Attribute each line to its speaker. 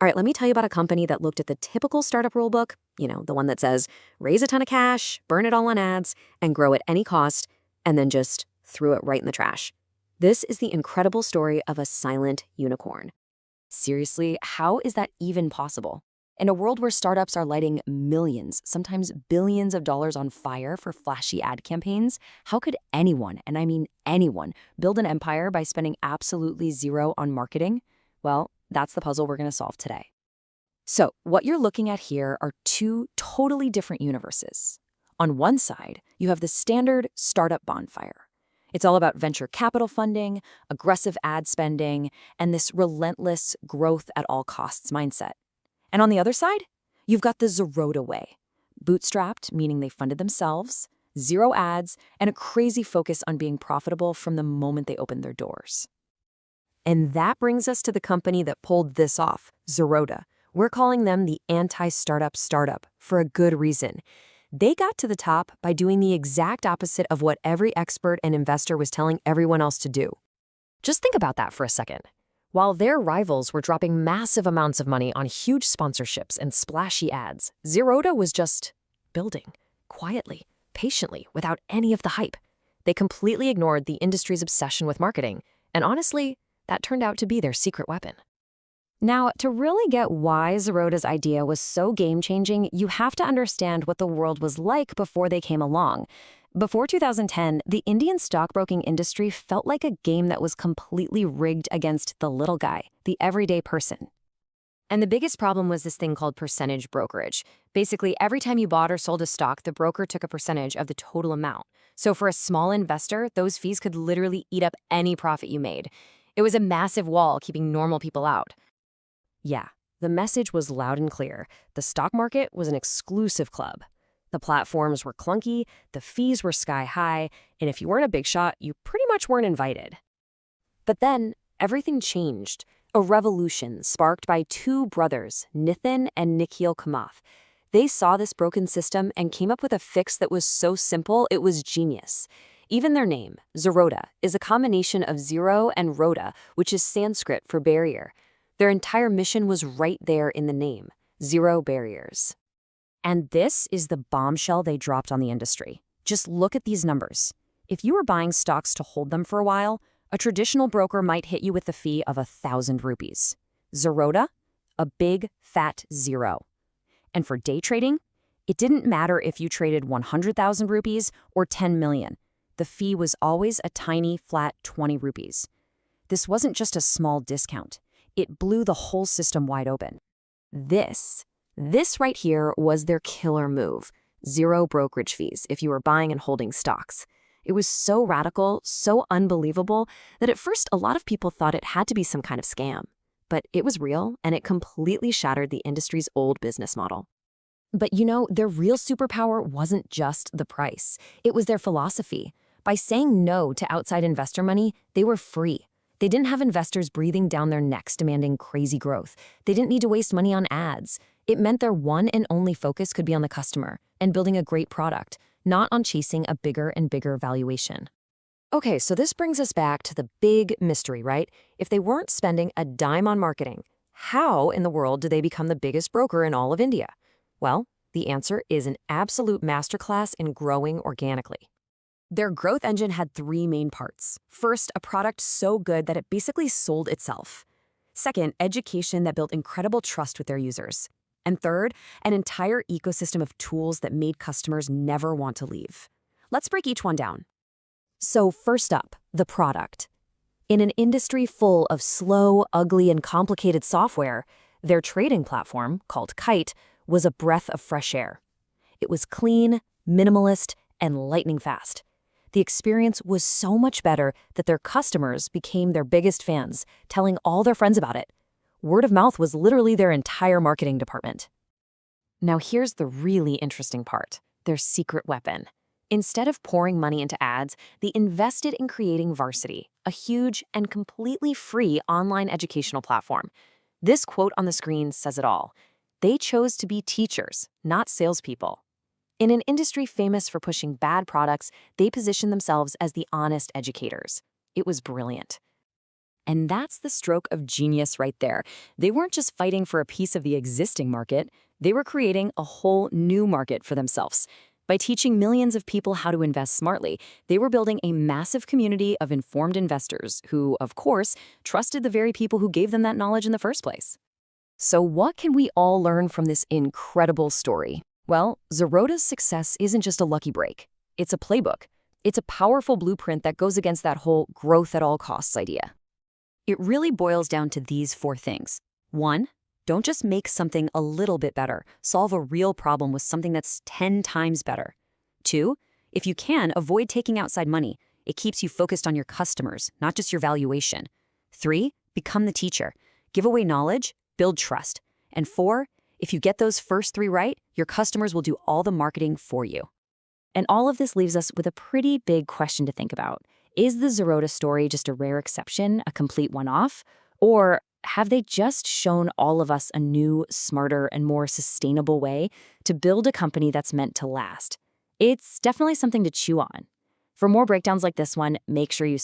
Speaker 1: All right, let me tell you about a company that looked at the typical startup rulebook, the one that says raise a ton of cash, burn it all on ads, and grow at any cost, and then just threw it right in the trash. This is the incredible story of a silent unicorn. Seriously, how is that even possible? In a world where startups are lighting millions, sometimes billions of dollars on fire for flashy ad campaigns, how could anyone, and I mean anyone, build an empire by spending absolutely zero on marketing? Well, that's the puzzle we're going to solve today. So, what you're looking at here are two totally different universes. On one side, you have the standard startup bonfire. It's all about venture capital funding, aggressive ad spending, and this relentless growth at all costs mindset. And on the other side, you've got the Zerodha way. Bootstrapped, meaning they funded themselves, zero ads, and a crazy focus on being profitable from the moment they opened their doors. And that brings us to the company that pulled this off, Zerodha. We're calling them the anti-startup startup for a good reason. They got to the top by doing the exact opposite of what every expert and investor was telling everyone else to do. Just think about that for a second. While their rivals were dropping massive amounts of money on huge sponsorships and splashy ads, Zerodha was just building, quietly, patiently, without any of the hype. They completely ignored the industry's obsession with marketing, and honestly, that turned out to be their secret weapon. Now, to really get why Zerodha's idea was so game-changing, you have to understand what the world was like before they came along. Before 2010, the Indian stockbroking industry felt like a game that was completely rigged against the little guy, the everyday person. And the biggest problem was this thing called percentage brokerage. Basically, every time you bought or sold a stock, the broker took a percentage of the total amount. So for a small investor, those fees could literally eat up any profit you made. It was a massive wall keeping normal people out. Yeah, the message was loud and clear. The stock market was an exclusive club. The platforms were clunky, the fees were sky high, and if you weren't a big shot, you pretty much weren't invited. But then, everything changed. A revolution sparked by two brothers, Nithin and Kamath. They saw this broken system and came up with a fix that was so simple it was genius. Even their name, Zerodha, is a combination of zero and rhoda, which is Sanskrit for barrier. Their entire mission was right there in the name, zero barriers. And this is the bombshell they dropped on the industry. Just look at these numbers. If you were buying stocks to hold them for a while, a traditional broker might hit you with a fee of 1,000 rupees. Zerodha, a big, fat zero. And for day trading, it didn't matter if you traded 100,000 rupees or 10 million. The fee was always a tiny, flat 20 rupees. This wasn't just a small discount. It blew the whole system wide open. This right here was their killer move. Zero brokerage fees if you were buying and holding stocks. It was so radical, so unbelievable, that at first a lot of people thought it had to be some kind of scam. But it was real, and it completely shattered the industry's old business model. But their real superpower wasn't just the price. It was their philosophy. By saying no to outside investor money, they were free. They didn't have investors breathing down their necks demanding crazy growth. They didn't need to waste money on ads. It meant their one and only focus could be on the customer and building a great product, not on chasing a bigger and bigger valuation. Okay, so this brings us back to the big mystery, right? If they weren't spending a dime on marketing, how in the world do they become the biggest broker in all of India? Well, the answer is an absolute masterclass in growing organically. Their growth engine had three main parts. First, a product so good that it basically sold itself. Second, education that built incredible trust with their users. And third, an entire ecosystem of tools that made customers never want to leave. Let's break each one down. So first up, the product. In an industry full of slow, ugly, and complicated software, their trading platform, called Kite, was a breath of fresh air. It was clean, minimalist, and lightning fast. The experience was so much better that their customers became their biggest fans, telling all their friends about it. Word of mouth was literally their entire marketing department. Now here's the really interesting part, their secret weapon. Instead of pouring money into ads, they invested in creating Varsity, a huge and completely free online educational platform. This quote on the screen says it all. They chose to be teachers, not salespeople. In an industry famous for pushing bad products, they positioned themselves as the honest educators. It was brilliant.
Speaker 2: And that's the stroke of genius right there. They weren't just fighting for a piece of the existing market, they were creating a whole new market for themselves. By teaching millions of people how to invest smartly, they were building a massive community of informed investors who, of course, trusted the very people who gave them that knowledge in the first place. So what can we all learn from this incredible story? Well, Zerodha's success isn't just a lucky break. It's a playbook. It's a powerful blueprint that goes against that whole growth at all costs idea. It really boils down to these 4 things. 1, don't just make something a little bit better. Solve a real problem with something that's 10 times better. 2, if you can, avoid taking outside money. It keeps you focused on your customers, not just your valuation. 3, become the teacher. Give away knowledge, build trust. And 4, if you get those first 3 right, your customers will do all the marketing for you. And all of this leaves us with a pretty big question to think about. Is the Zerodha story just a rare exception, a complete one-off? Or have they just shown all of us a new, smarter, and more sustainable way to build a company that's meant to last? It's definitely something to chew on. For more breakdowns like this one, make sure you